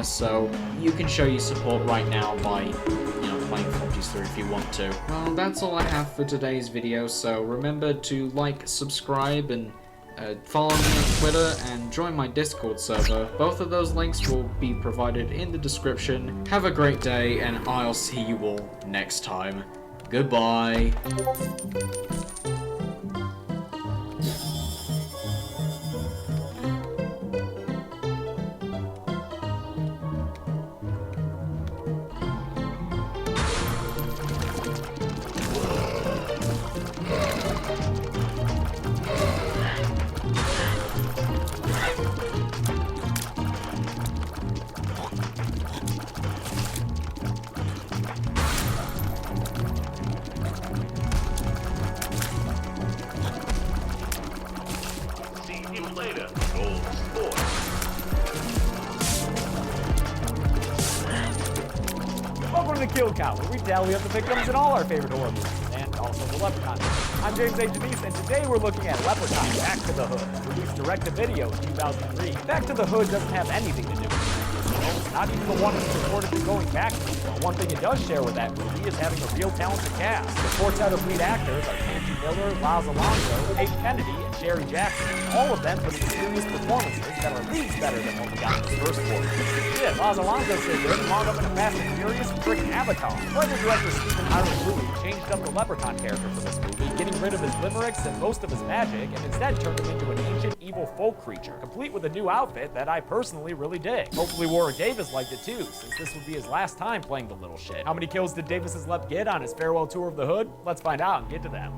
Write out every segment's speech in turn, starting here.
So you can show your support right now by, playing cuties through if you want to. Well, that's all I have for today's video, so remember to like, subscribe, and follow me on Twitter and join my Discord server. Both of those links will be provided in the description. Have a great day, and I'll see you all next time. Goodbye. Later, old sport. Welcome to the Kill Count, where we tally up the victims in all our favorite horror movies, and also the Leprechaun. I'm James A. Denise, and today we're looking at Leprechaun Back to the Hood, released direct-to-video in 2003. Back to the Hood doesn't have anything to do with it. Not even the one that's recorded to going back to the film. One thing it does share with that movie is having a real talented cast. The quartet of lead actors are Tangi Miller, Laz Alonso, Kate Kennedy, and Sherry Jackson. All of them putting serious performances that are leagues better than what we got in this first quarter. Shit, Laz Alonso so good, he wound up in a Fast and Furious freaking Avatar. Writer director Stephen Iron Louis changed up the Leprechaun character for this movie, getting rid of his limericks and most of his magic, and instead turned him into an ancient evil folk creature, complete with a new outfit that I personally really dig. Hopefully Warwick Davis liked it too, since this would be his last time playing the little shit. How many kills did Davis's Lep get on his farewell tour of the Hood? Let's find out and get to them.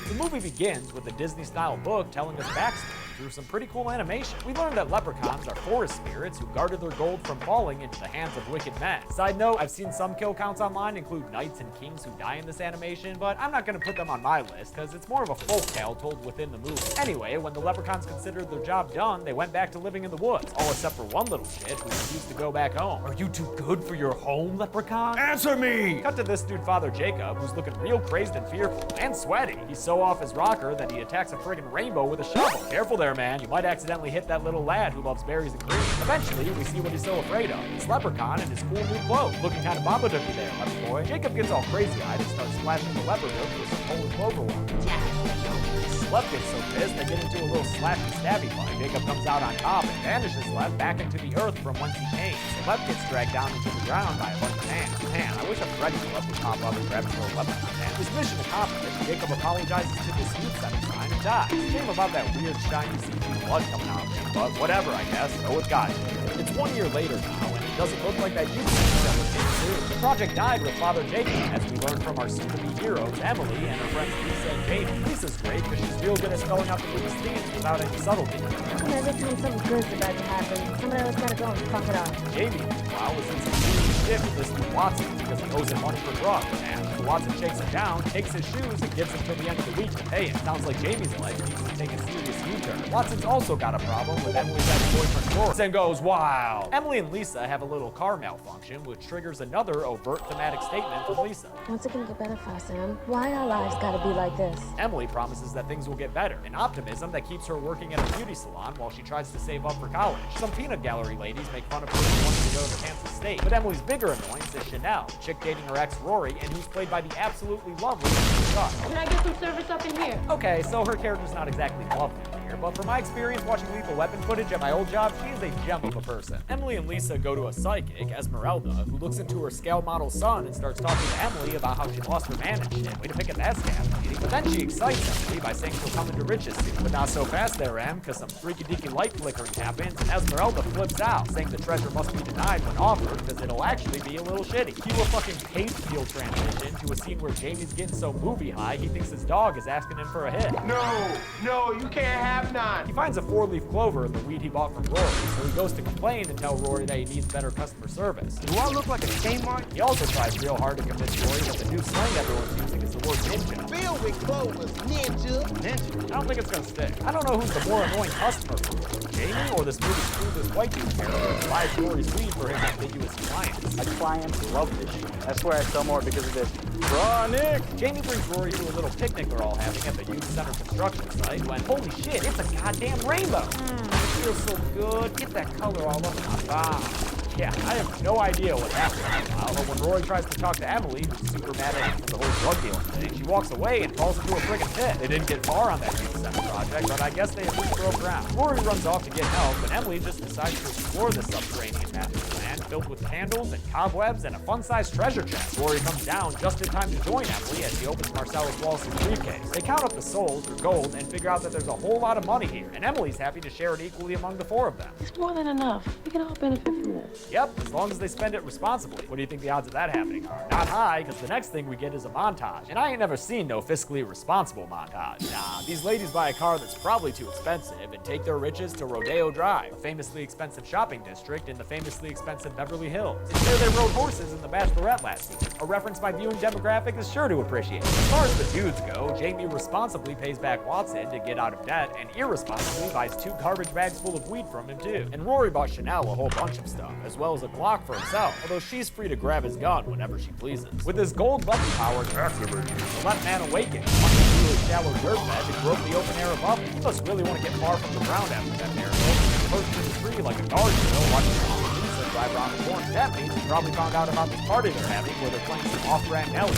The movie begins with a Disney-style book telling us backstory through some pretty cool animation. We learned that leprechauns are forest spirits who guarded their gold from falling into the hands of wicked men. Side note, I've seen some kill counts online include knights and kings who die in this animation, but I'm not going to put them on my list because it's more of a folktale told within the movie. Anyway, when the leprechauns considered their job done, they went back to living in the woods, all except for one little shit who refused to go back home. Are you too good for your home, leprechaun? Answer me! Cut to this dude, Father Jacob, who's looking real crazed and fearful, and sweaty. He's so off his rocker that he attacks a friggin' rainbow with a shovel. Careful there, man. You might accidentally hit that little lad who loves berries and cream. Eventually, we see what he's so afraid of. It's Leprechaun in his cool new clothes. Looking kind of babadooky there, leper boy. Jacob gets all crazy-eyed and starts splashing the leper goat with some holy clover water. Lep gets so pissed they get into a little slashy stabby fight. Jacob comes out on top and banishes Lep back into the earth from whence he came. So Lep gets dragged down into the ground by a bunch of hands. Man, I wish a Freddy Lep would pop up and grab his little leprechaun hand. His mission accomplished, Jacob apologizes to this youth center sign and dies. Shame about that weird shiny CG blood coming out of him, but whatever, I guess. Go with God. It's 1 year later now, and it doesn't look like that youth center was in too. The project died with Father Jacob, as we learned from our soon-to-be heroes, Emily, and her friends Lisa and Jamie. Lisa's great because she's real good at spelling out the movie's themes without any subtlety. Every time something good's about to happen, somebody else gotta go and fuck it up. Jamie, meanwhile, was in some serious shit with this dude Watson because he owes him money for drugs, and so Watson shakes him down, takes his shoes, and gives him till the end of the week to pay him. Sounds like Jamie's life needs to take a serious U-turn. Watson's also got a problem with Emily's ex-boyfriend Rory, and goes wild. Emily and Lisa have a little car malfunction, which triggers another overt thematic statement from Lisa. What's it gonna get better for, Sam? Why our lives gotta be like this? Emily promises that things will get better, an optimism that keeps her working at a beauty salon while she tries to save up for college. Some peanut gallery ladies make fun of her for wanting to go to Kansas State, but Emily's bigger annoyance is Chanel, the chick dating her ex Rory, and who's played by the absolutely lovely Lisa Sharp. Can I get some service up in here? Okay, so her character's not exactly lovely here, but from my experience watching Lethal Weapon footage at my old job, she is a gem of a person. Emily and Lisa go to a psychic, Esmeralda, who looks into her scale model son and starts talking to Emily about how she lost her man and shit. Way to pick a that scam lady. But then she excites Emily by saying she'll come into riches soon. But not so fast there, Em, because some freaky-deaky light flickering happens, and Esmeralda flips out, saying the treasure must be denied when offered, because it'll actually be a little shitty. Cue a fucking pace peel transition to a scene where Jamie's getting so movie high, he thinks his dog is asking him for a hit. No, you can't have none. He finds a 4-leaf clover in the weed he bought from Rory, so he goes to complain and tell Rory that he needs better customer service. Do I look like a Kmart? He also tries real hard to convince Rory that the new slang everyone's using is the word ninja. Filled with clovers, ninja. Ninja? I don't think it's gonna stick. I don't know who's the more annoying customer for Rory, Jamie, or this movie's coolest white dude character who buys Rory's weed for his ambiguous clients? My clients love this shit. I swear I sell more because of this. Raw Nick! Jamie brings Rory to a little picnic they're all having at the youth center construction site when, holy shit, it's a goddamn rainbow! It feels so good. Get that color all over my body. Yeah, I have no idea what happened. But when Rory tries to talk to Emily, who's super mad at him for the whole drug dealing thing, she walks away and falls into a friggin' pit. They didn't get far on that youth center project, but I guess they at least broke ground. Rory runs off to get help, and Emily just decides to explore the subterranean master plan filled with candles and cobwebs and a fun-sized treasure chest. Rory comes down just in time to join Emily as she opens Marcellus Wallace's briefcase. They count up the souls, or gold, and figure out that there's a whole lot of money here, and Emily's happy to share it equally among the four of them. It's more than enough. We can all benefit from this. Yep, as long as they spend it responsibly. What do you think the odds of that happening are? Not high, because the next thing we get is a montage. And I ain't never seen no fiscally responsible montage. Nah, these ladies buy a car that's probably too expensive and take their riches to Rodeo Drive, a famously expensive shopping district in the famously expensive Beverly Hills. It's where they rode horses in The Bachelorette last season, a reference my viewing demographic is sure to appreciate. As far as the dudes go, Jamie responsibly pays back Watson to get out of debt and irresponsibly buys 2 garbage bags full of weed from him too. And Rory bought Chanel a whole bunch of stuff, as well as a Glock for himself, although she's free to grab his gun whenever she pleases. With his gold button power activated, the left man awakened, plunged through a shallow dirt bed and broke the open air above him. He must really want to get far from the ground after that miracle. He perched in the tree like a guard drill, watching Lisa drive around the corner. That means he probably found out about this party they're having where they're playing some off-brand Nelly.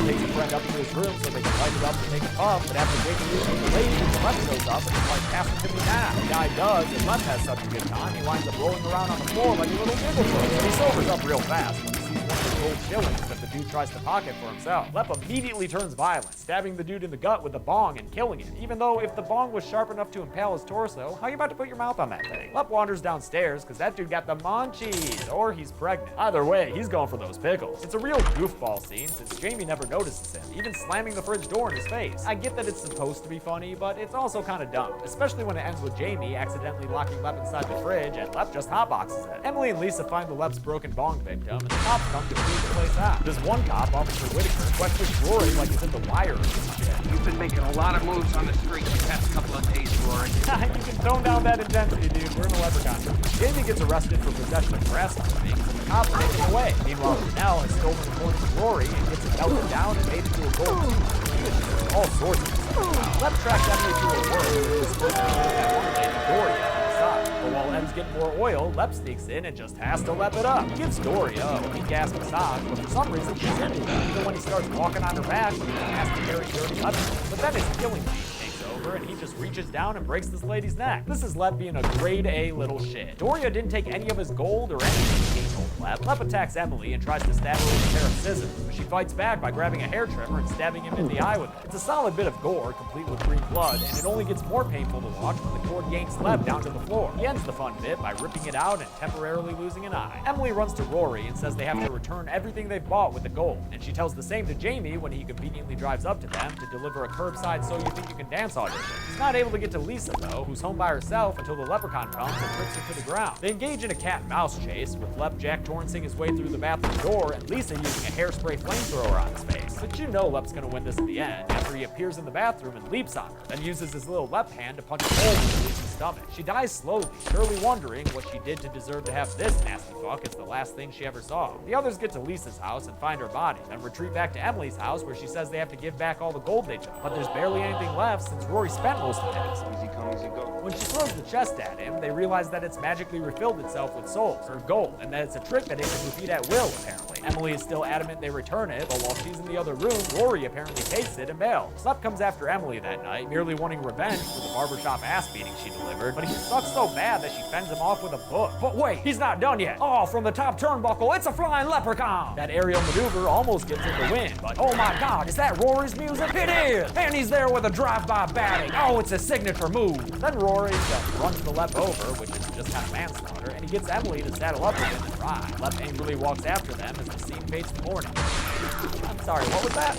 Takes a friend up to his room so they can light it up and take a puff, but after Jamie leaves the lady, the left shows up and it's like, pass it to me now. The guy does, and Left has such a good time, he winds up rolling around on the floor like a little giggle bug. He sobers up real fast when he sees one of the gold shillings that the dude tries to pocket for himself. Lep immediately turns violent, stabbing the dude in the gut with a bong and killing him, even though if the bong was sharp enough to impale his torso, how you about to put your mouth on that thing? Lep wanders downstairs because that dude got the munchies, or he's pregnant. Either way, he's going for those pickles. It's a real goofball scene since Jamie never notices him, even slamming the fridge door in his face. I get that it's supposed to be funny, but it's also kind of dumb, especially when it ends with Jamie accidentally locking Lep inside the fridge and Lep just hotboxes it. Emily and Lisa find the Lep's broken bong victim, and the cops come to clean the place out. This one cop, Officer Whitaker, questions Rory like he's in The Wire or some shit. You've been making a lot of moves on the street the past couple of days, Rory. You can tone down that intensity, dude. We're in a leprechaun. Jamie gets arrested for possession of grasshopper things, and the cops take him away. Meanwhile, Chanel has stolen the coin from Rory and gets it melted down and made into a gold tooth. All sorts of stuff. Lep tracks Emily to her work, and is supposed to be that one lady, Doria, on the side. But while Em's getting more oil, Lep sneaks in and just has to lep it up. He gives Doria a weak-ass massage, but for some reason she's into it. Even when he starts walking on her back, he has to carry dirty Lep. But then his killing machine takes over, and he just reaches down and breaks this lady's neck. This is Lep being a grade A little shit. Doria didn't take any of his gold or anything he told Lep. Lep attacks Emily and tries to stab her with a pair of scissors, but she fights back by grabbing a hair trimmer and stabbing him in the eye with it. It's a solid bit of gore, complete with green blood, and it only gets more painful to watch when the cord yanks Lep down to the floor. He ends the fun bit by ripping it out and temporarily losing an eye. Emily runs to Rory and says they have to return everything they've bought with the gold, and she tells the same to Jamie when he conveniently drives up to them to deliver a curbside So You Think You Can Dance audition. He's not able to get to Lisa, though, who's home by herself until the leprechaun comes and trips her to the ground. They engage in a cat and mouse chase, with Lep Jack Torrencing his way through the bathroom door and Lisa using a hairspray flamethrower on his face. But you know Lep's gonna win this at the end, after he appears in the bathroom and leaps on her, then uses his little Lep hand to punch a hole in Lisa's stomach. She dies slowly, surely wondering what she did to deserve to have this nasty fuck as the last thing she ever saw. The others get to Lisa's house and find her body, then retreat back to Emily's house where she says they have to give back all the gold they took. But there's barely anything left since Rory spent most of his. Easy come, easy go. When she throws the chest at him, they realize that it's magically refilled itself with souls, or gold, and that it's a trick that it can repeat at will, apparently. Emily is still adamant they return it, but while she's in the other room, Rory apparently takes it and bails. Lep comes after Emily that night, merely wanting revenge for the barbershop ass beating she delivered, but he sucks so bad that she fends him off with a book. But wait, he's not done yet. Oh, from the top turnbuckle, it's a flying leprechaun! That aerial maneuver almost gets him the win, but oh my god, is that Rory's music? It is! And he's there with a drive-by batting. Oh, it's a signature move. Then Rory just runs the Lep over, which is just kind of manslaughter, and he gets Emily to saddle up with him and ride. Lep angrily walks after them as the scene fades to morning. I'm sorry, what was that?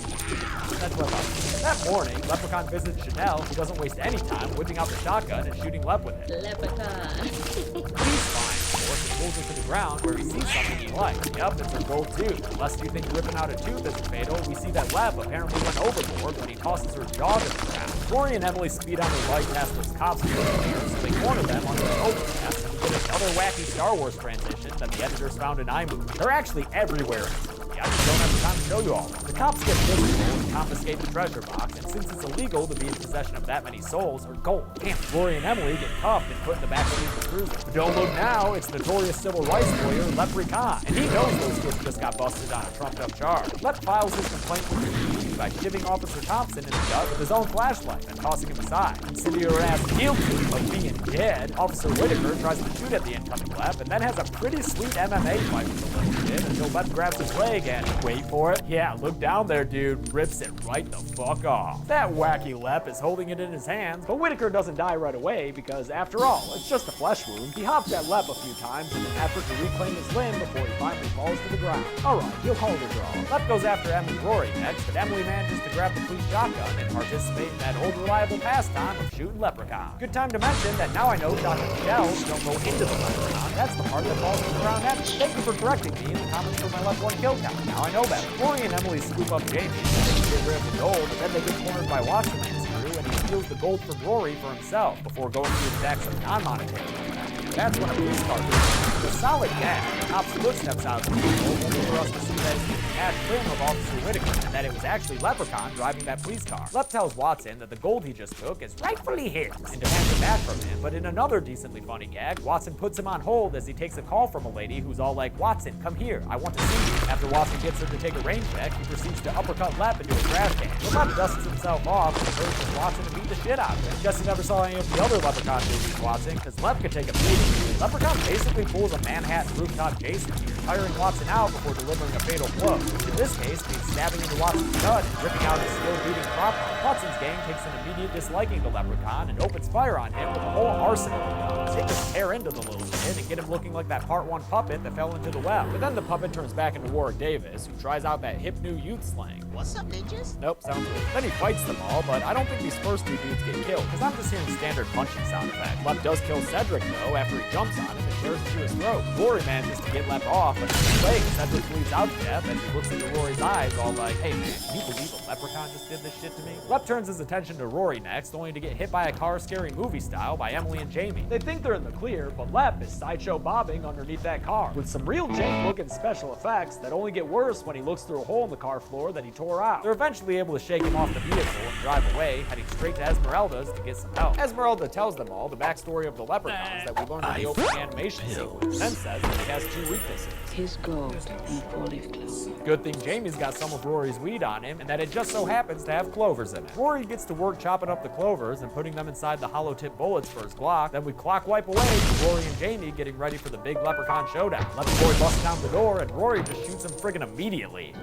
That's what that morning, Leprechaun visits Chanel, who doesn't waste any time whipping out the shotgun and shooting Lep with it. Leprechaun. He's fine, of course, and pulls her to the ground where he sees something he likes. Yep, it's her gold tooth. Unless you think ripping out a tooth isn't fatal, we see that Lep apparently went overboard when he tosses her jaw to the ground. Rory and Emily speed on their bike past those cops so they corner them on their overpass, and we get another wacky Star Wars transition that the editors found in iMovie. They're actually everywhere in this movie. I just don't have the time to show you all. The cops get physical and confiscate the treasure box, and since it's illegal to be in possession of that many souls, or gold, damn, Rory and Emily get cuffed and put in the back of the cruiser. But don't look now, it's notorious civil rights lawyer Leprechaun, and he knows those kids just got busted on a trumped-up charge. Lep files his complaint with the PD by shivving Officer Thompson in the gut with his own flashlight and tossing him aside. Consider your ass guilty of being dead. Officer Whitaker tries to shoot at the incoming Lep, and then has a pretty sweet MMA fight with the little kid until Lep grabs his leg and, wait for it, yeah, look down there, dude, rips it right the fuck off. That wacky Lep is holding it in his hands, but Whitaker doesn't die right away because, after all, it's just a flesh wound. He hops at Lep a few times in an effort to reclaim his limb before he finally falls to the ground. Alright, he'll call it a draw. Lep goes after Emily Rory next, but Emily manages to grab the police shotgun and participate in that old reliable pastime of shooting Leprechaun. Good time to mention that now I know Dr. Shells don't go into the Leprechaun. That's the part that falls to the ground next. Thank you for correcting me in the comments for my left one kill count. Now I know better. Rory and Emily scoop up Jamie, and they get rid of the gold, but then they get cornered by Watson and his crew, and he steals the gold from Rory for himself before going to exact some non-monetary transactions. That's when a police car comes. It's a solid gag. The cop's footsteps out of the vehicle, only for us to see that it's the cash trim of Officer Whitaker, and that it was actually Leprechaun driving that police car. Lep tells Watson that the gold he just took is rightfully his, and demands it back from him, but in another decently funny gag, Watson puts him on hold as he takes a call from a lady who's all like, Watson, come here, I want to see you. After Watson gets her to take a rain check, he proceeds to uppercut Lep into a trash can. But Lep dusts himself off and urges Watson to beat the shit out of him. Guess you never saw any of the other Leprechaun movies, Watson, because Lep could take a beating. Leprechaun basically pulls a Manhattan rooftop Jason here, tiring Watson out before delivering a fatal blow, which in this case means stabbing into Watson's gut and ripping out his still beating prop. Watson's gang takes an immediate disliking to Leprechaun and opens fire on him with a whole arsenal of guns. They just tear into the little kid and get him looking like that Part 1 puppet that fell into the well. But then the puppet turns back into Warwick Davis, who tries out that hip new youth slang. What's up, ninjas? Nope, sounds good. Then he fights them all, but I don't think these first two dudes get killed, because I'm just hearing standard punching sound effects. Lep does kill Cedric, though, after he jumps on him and tears into his throat. Rory manages to get Lep off, but in his leg, Cedric bleeds out to death as he looks into Rory's eyes, all like, hey man, can you believe a Leprechaun just did this shit to me? Lep turns his attention to Rory next, only to get hit by a car scary movie style by Emily and Jamie. They think they're in the clear, but Lep is sideshow bobbing underneath that car, with some real jank looking special effects that only get worse when he looks through a hole in the car floor that he tore out. They're eventually able to shake him off the vehicle and drive away, heading straight to Esmeralda's to get some help. Esmeralda tells them all the backstory of the leprechauns that we learned in the opening animation sequence, and then says that he has two weaknesses. His gold and four-leaf clover. Good thing Jamie's got some of Rory's weed on him, and that it just so happens to have clovers in it. Rory gets to work chopping up the clovers and putting them inside the hollow tip bullets for his Glock. Then we clock wipe away to Rory and Jamie getting ready for the big leprechaun showdown. Let the boy bust down the door, and Rory just shoots him friggin' immediately.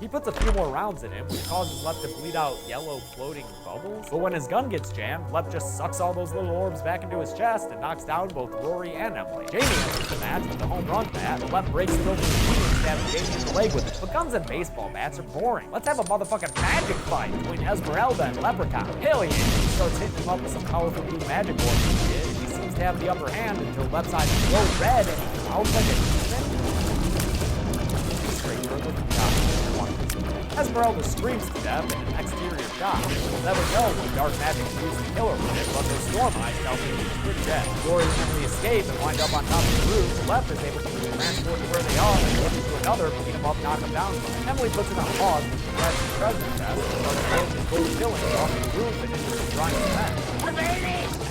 He puts a few more rounds in him, which causes Lep to bleed out yellow floating bubbles. But when his gun gets jammed, Lep just sucks all those little orbs back into his chest and knocks down both Rory and Emily. Jamie enters the match with the home run bat, but Lep breaks it over the knee and stabs Jamie in the leg with it. But guns and baseball bats are boring. Let's have a motherfucking magic fight between Esmeralda and Leprechaun. Hell yeah! He starts hitting him up with some powerful blue magic orbs and shit. He seems to have the upper hand until Lep's eyes glow red and he growls like a demon. Straight for the top. Esmeralda screams to death in an exterior shot. We'll never know when dark magic is used to kill her with it, but their storm eyes tell me she's pretty dead. Rory and Emily escape and wind up on top of the roof. Lep is able to move transport to where they are and look into another, beat them up, knock them down. Emily puts it on pause when she grabs the treasure chest and starts throwing the gold shillings off the roof and into the drying cement.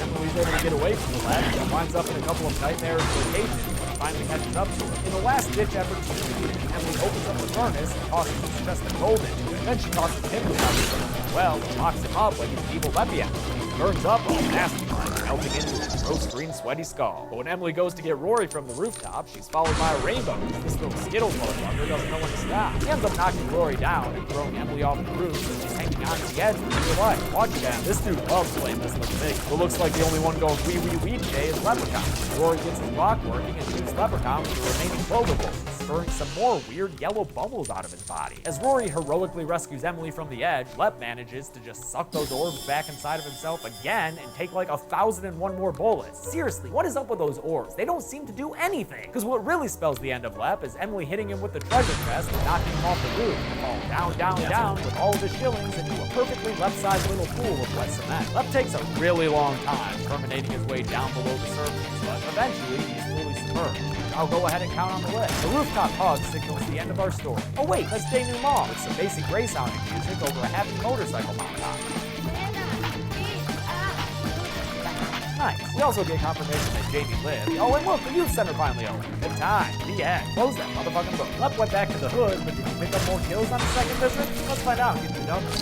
Emily's able to get away from the Lep and winds up in a couple of nightmarish locations. Finally catches up to her. In the last-ditch effort to shoot him, Emily opens up the furnace and tosses his chest of gold into it. Then she tosses him down as well and locks him up like an evil Lepian. He burns up all nasty, melting into his gross green sweaty skull. But when Emily goes to get Rory from the rooftop, she's followed by a rainbow. This little Skittles motherfucker doesn't know when to stop. He ends up knocking Rory down and throwing Emily off the roof, so she's hanging on to the edge for dear life. Watch it, man. This dude loves playing this little thing. What looks like the only one going wee today is Leprechaun. Rory gets his block working and shoots Leprechaun with the remaining clover bullets. spurring some more weird yellow bubbles out of his body. As Rory heroically rescues Emily from the edge, Lep manages to just suck those orbs back inside of himself again and take like 1,001 more bullets. Seriously, what is up with those orbs? They don't seem to do anything. Because what really spells the end of Lep is Emily hitting him with the treasure chest and knocking him off the roof to fall down, down, down with all of his shillings into a perfectly left-sized little pool of wet cement. Lep takes a really long time terminating his way down below the surface, but eventually he's fully submerged. I'll go ahead and count on the list. The rooftop hug signals the end of our story. Oh wait, let's denouement with some basic Grey sounding music over a happy motorcycle montage. Nice. We also get confirmation that Jamie lived. Oh, and look, the youth center finally opened. Good time. The end. Close that motherfucking book. Lep went back to the hood, but did he pick up more kills on his second visit? Let's find out and get the numbers.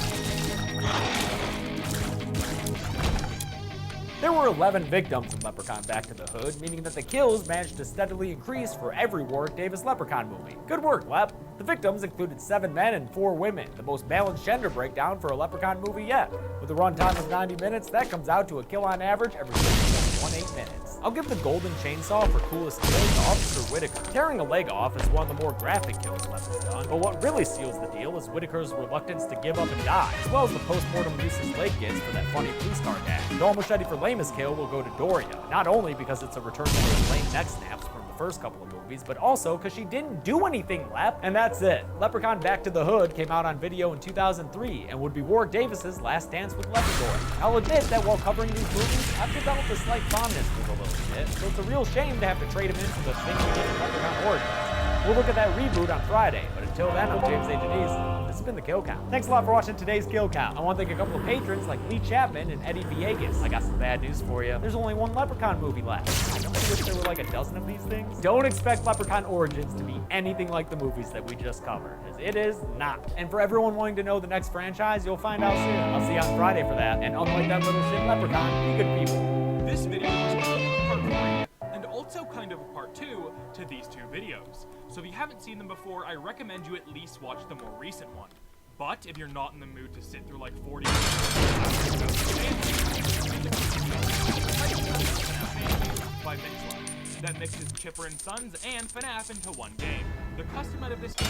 There were 11 victims in Leprechaun Back to the Hood, meaning that the kills managed to steadily increase for every Warwick Davis Leprechaun movie. Good work, Lep. The victims included 7 men and 4 women, the most balanced gender breakdown for a Leprechaun movie yet. With a runtime of 90 minutes, that comes out to a kill on average every 6.18 minutes. I'll give the golden chainsaw for coolest kill to Officer Whitaker. Tearing a leg off is one of the more graphic kills Lep has done, but what really seals the deal is Whitaker's reluctance to give up and die, as well as the post-mortem use his leg gets for that funny police car gag. The all machete for lamest kill will go to Doria, not only because it's a return to those lame neck snaps from the first couple of movies, but also because she didn't do anything, Lep. And that's it. Leprechaun Back to the Hood came out on video in 2003 and would be Warwick Davis's last dance with Leprechaun. I'll admit that while covering these movies, I've developed a slight fondness for the little shit, so it's a real shame to have to trade him in for the thing we did in Leprechaun Origins. We'll look at that reboot on Friday, but until then, I'm James A. Denise. This has been the Kill Count. Thanks a lot for watching today's Kill Count. I want to thank a couple of patrons like Lee Chapman and Eddie Villegas. I got some bad news for you. There's only one Leprechaun movie left. Don't you wish there were like a dozen of these things? Don't expect Leprechaun Origins to be anything like the movies that we just covered, because it is not. And for everyone wanting to know the next franchise, you'll find out soon. I'll see you on Friday for that. And unlike that little shit Leprechaun, be good people. This video was part 3, and also kind of a part 2 to these 2 videos. So if you haven't seen them before, I recommend you at least watch the more recent one. But if you're not in the mood to sit through like 40 by Mixler, that mixes Chipper and Sons and FNAF into one game. The custom out of this game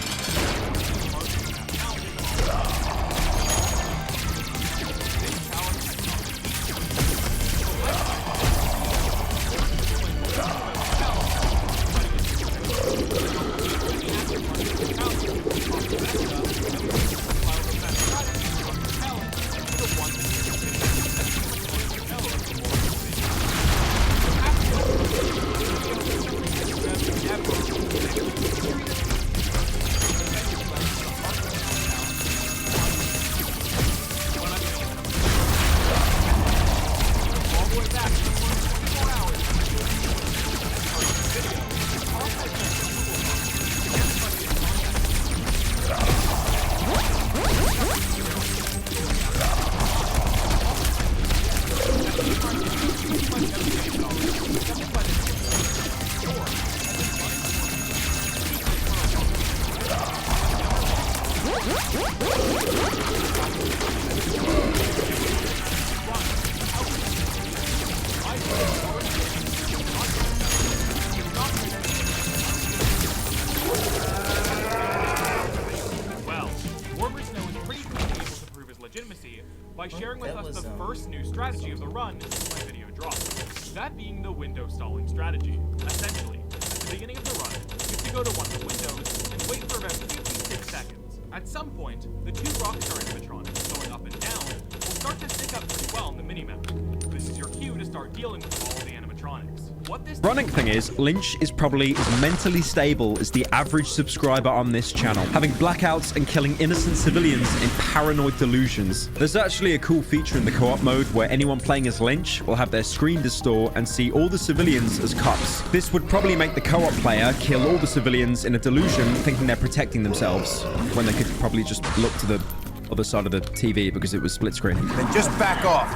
by sharing with us the first new strategy of the run since my video dropped, that being the window stalling strategy. Essentially, at the beginning of the run, you have to go to one of the windows and wait for about 56 seconds. At some point, the 2 Rockstar animatronics going up and down will start to sync up pretty well in the minimap. This is your cue to start dealing with all the animatronics. What this ironic thing is, Lynch is probably as mentally stable as the average subscriber on this channel, having blackouts and killing innocent civilians in paranoid delusions. There's actually a cool feature in the co-op mode where anyone playing as Lynch will have their screen distort and see all the civilians as cops. This would probably make the co-op player kill all the civilians in a delusion, thinking they're protecting themselves, when they could probably just look to the other side of the TV because it was split screen. Then just back off.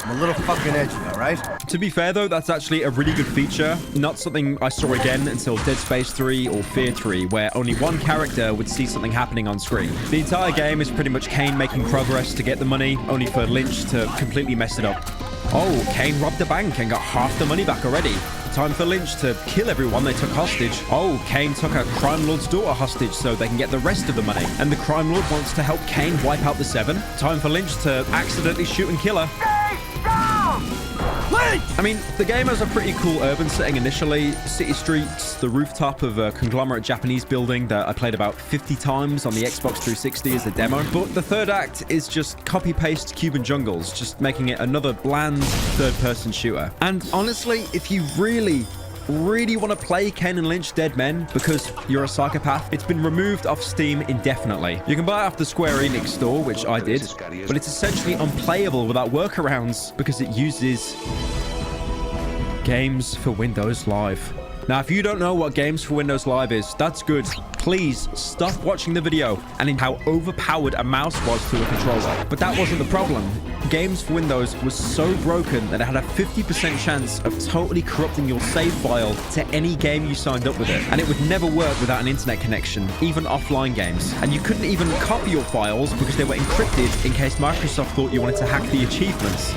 I'm a little fucking edgy, all right? To be fair, though, that's actually a really good feature. Not something I saw again until Dead Space 3 or Fear 3, where only one character would see something happening on screen. The entire game is pretty much Kane making progress to get the money, only for Lynch to completely mess it up. Oh, Kane robbed the bank and got half the money back already. Time for Lynch to kill everyone they took hostage. Oh, Kane took a crime lord's daughter hostage so they can get the rest of the money. And the crime lord wants to help Kane wipe out the 7. Time for Lynch to accidentally shoot and kill her. I mean, the game has a pretty cool urban setting initially. City streets, the rooftop of a conglomerate Japanese building that I played about 50 times on the Xbox 360 as a demo. But the third act is just copy-paste Cuban jungles, just making it another bland third-person shooter. And honestly, if you really want to play Kane and Lynch Dead Men because you're a psychopath, it's been removed off Steam indefinitely. You can buy it off the Square Enix store, which I did, but it's essentially unplayable without workarounds because it uses Games for Windows Live. Now, if you don't know what Games for Windows Live is, that's good. Please stop watching the video and in how overpowered a mouse was to a controller. But that wasn't the problem. Games for Windows was so broken that it had a 50% chance of totally corrupting your save file to any game you signed up with it. And it would never work without an internet connection, even offline games. And you couldn't even copy your files because they were encrypted in case Microsoft thought you wanted to hack the achievements.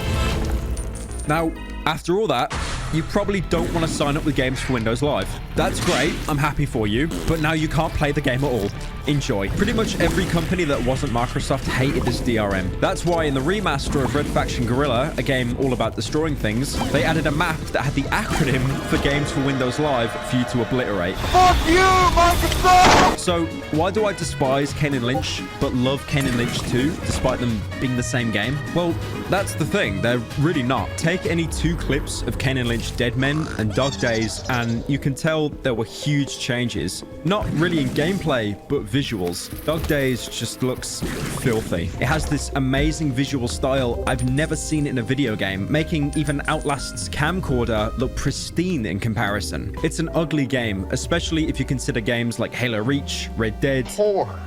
Now, after all that, you probably don't want to sign up with Games for Windows Live. That's great, I'm happy for you, but now you can't play the game at all. Enjoy. Pretty much every company that wasn't Microsoft hated this DRM. That's why in the remaster of Red Faction Guerrilla, a game all about destroying things, they added a map that had the acronym for Games for Windows Live for you to obliterate. Fuck you, Microsoft! So, why do I despise Kane and Lynch, but love Kane and Lynch 2, despite them being the same game? Well, that's the thing, they're really not. Take any 2 clips of Kane and Lynch Dead Men and Dog Days, and you can tell there were huge changes. Not really in gameplay, but visuals. Dog Days just looks filthy. It has this amazing visual style I've never seen in a video game, making even Outlast's camcorder look pristine in comparison. It's an ugly game, especially if you consider games like Halo Reach, Red Dead,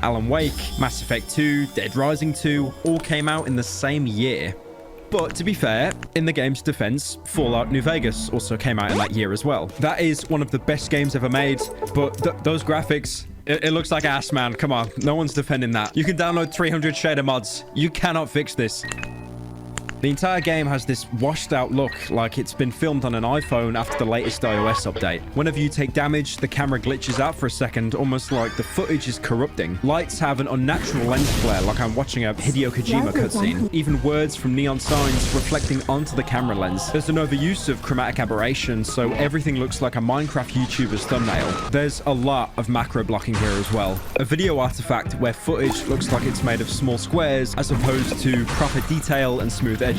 Alan Wake, Mass Effect 2, Dead Rising 2, all came out in the same year. But to be fair, in the game's defense, Fallout New Vegas also came out in that year as well. That is one of the best games ever made, but those graphics, it looks like ass, man. Come on, no one's defending that. You can download 300 shader mods. You cannot fix this. The entire game has this washed out look, like it's been filmed on an iPhone after the latest iOS update. Whenever you take damage, the camera glitches out for a second, almost like the footage is corrupting. Lights have an unnatural lens flare, like I'm watching a Hideo Kojima cutscene. Even words from neon signs reflecting onto the camera lens. There's an overuse of chromatic aberration, so everything looks like a Minecraft YouTuber's thumbnail. There's a lot of macro blocking here as well. A video artifact where footage looks like it's made of small squares as opposed to proper detail and smooth edges.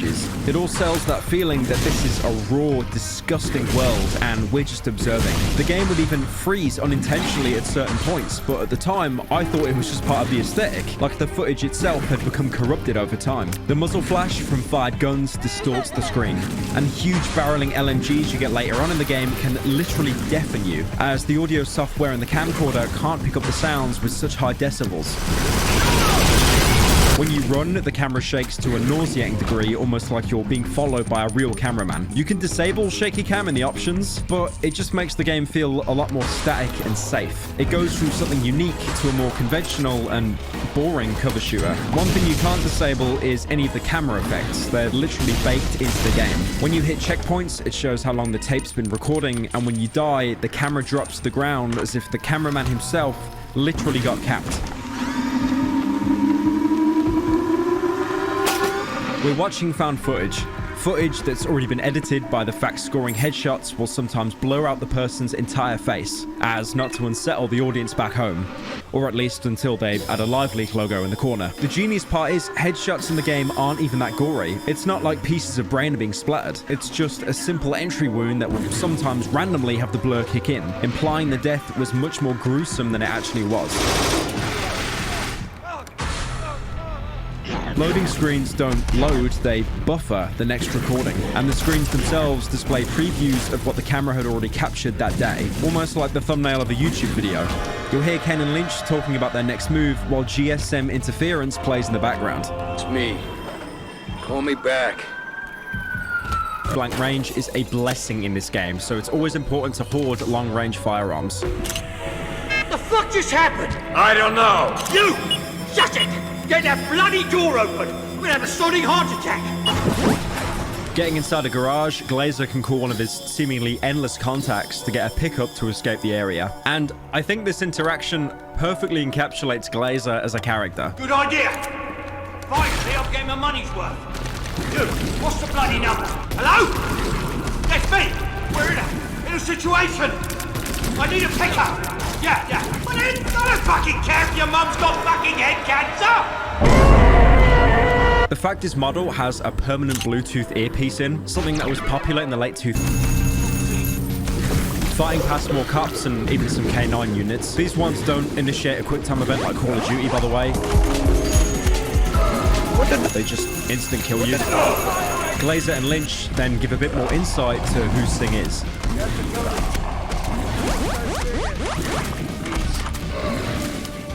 It all sells that feeling that this is a raw, disgusting world and we're just observing. The game would even freeze unintentionally at certain points, but at the time, I thought it was just part of the aesthetic, like the footage itself had become corrupted over time. The muzzle flash from fired guns distorts the screen, and huge barreling LMGs you get later on in the game can literally deafen you, as the audio software in the camcorder can't pick up the sounds with such high decibels. When you run, the camera shakes to a nauseating degree, almost like you're being followed by a real cameraman. You can disable shaky cam in the options, but it just makes the game feel a lot more static and safe. It goes from something unique to a more conventional and boring cover shooter. One thing you can't disable is any of the camera effects. They're literally baked into the game. When you hit checkpoints, it shows how long the tape's been recording, and when you die, the camera drops to the ground as if the cameraman himself literally got capped. We're watching found footage. Footage that's already been edited by the fact scoring headshots will sometimes blur out the person's entire face, as not to unsettle the audience back home, or at least until they add a live leak logo in the corner. The genius part is, headshots in the game aren't even that gory. It's not like pieces of brain are being splattered. It's just a simple entry wound that will sometimes randomly have the blur kick in, implying the death was much more gruesome than it actually was. Loading screens don't load, they buffer the next recording, and the screens themselves display previews of what the camera had already captured that day, almost like the thumbnail of a YouTube video. You'll hear Kane and Lynch talking about their next move while GSM interference plays in the background. It's me. Call me back. Blank range is a blessing in this game, so it's always important to hoard long-range firearms. The fuck just happened? I don't know. You! Shut it! Get that bloody door open! We'll have a sodding heart attack! Getting inside a garage, Glazer can call one of his seemingly endless contacts to get a pickup to escape the area. And I think this interaction perfectly encapsulates Glazer as a character. Good idea. Finally, I'm getting my money's worth. Dude, what's the bloody number? Hello? That's me. We're in a situation. I need a pickup. Yeah. But I don't fucking care if your mum's got fucking head cancer. The fact his model has a permanent Bluetooth earpiece in, something that was popular in the late 2000s. Fighting past more cops and even some K9 units. These ones don't initiate a quick time event like Call of Duty, by the way. They just instant kill you. Glazer and Lynch then give a bit more insight to who Singh is.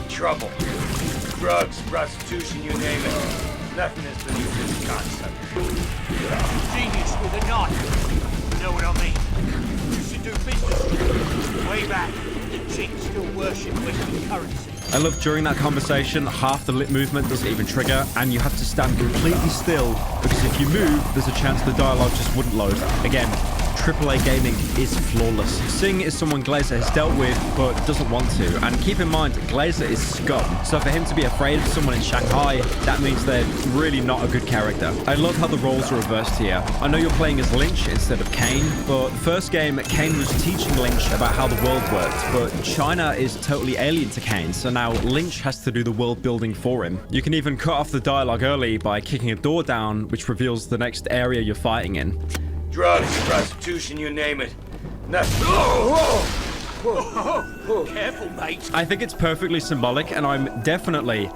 Trouble. Drugs, prostitution, you name it. Nothing is beneath this concept. Genius with a knife. You know what I mean? Used to do business. Way back, the Chinks still worship Western currency. I love during that conversation, half the lip movement doesn't even trigger, and you have to stand completely still, because if you move, there's a chance the dialogue just wouldn't load. Again, AAA gaming is flawless. Singh is someone Glazer has dealt with, but doesn't want to. And keep in mind, Glazer is scum. So for him to be afraid of someone in Shanghai, that means they're really not a good character. I love how the roles are reversed here. I know you're playing as Lynch instead of Kane, but the first game, Kane was teaching Lynch about how the world worked, but China is totally alien to Kane, so now Lynch has to do the world building for him. You can even cut off the dialogue early by kicking a door down, which reveals the next area you're fighting in. Drugs, prostitution, you name it. Nothing. Careful, mate. I think it's perfectly symbolic, and I'm definitely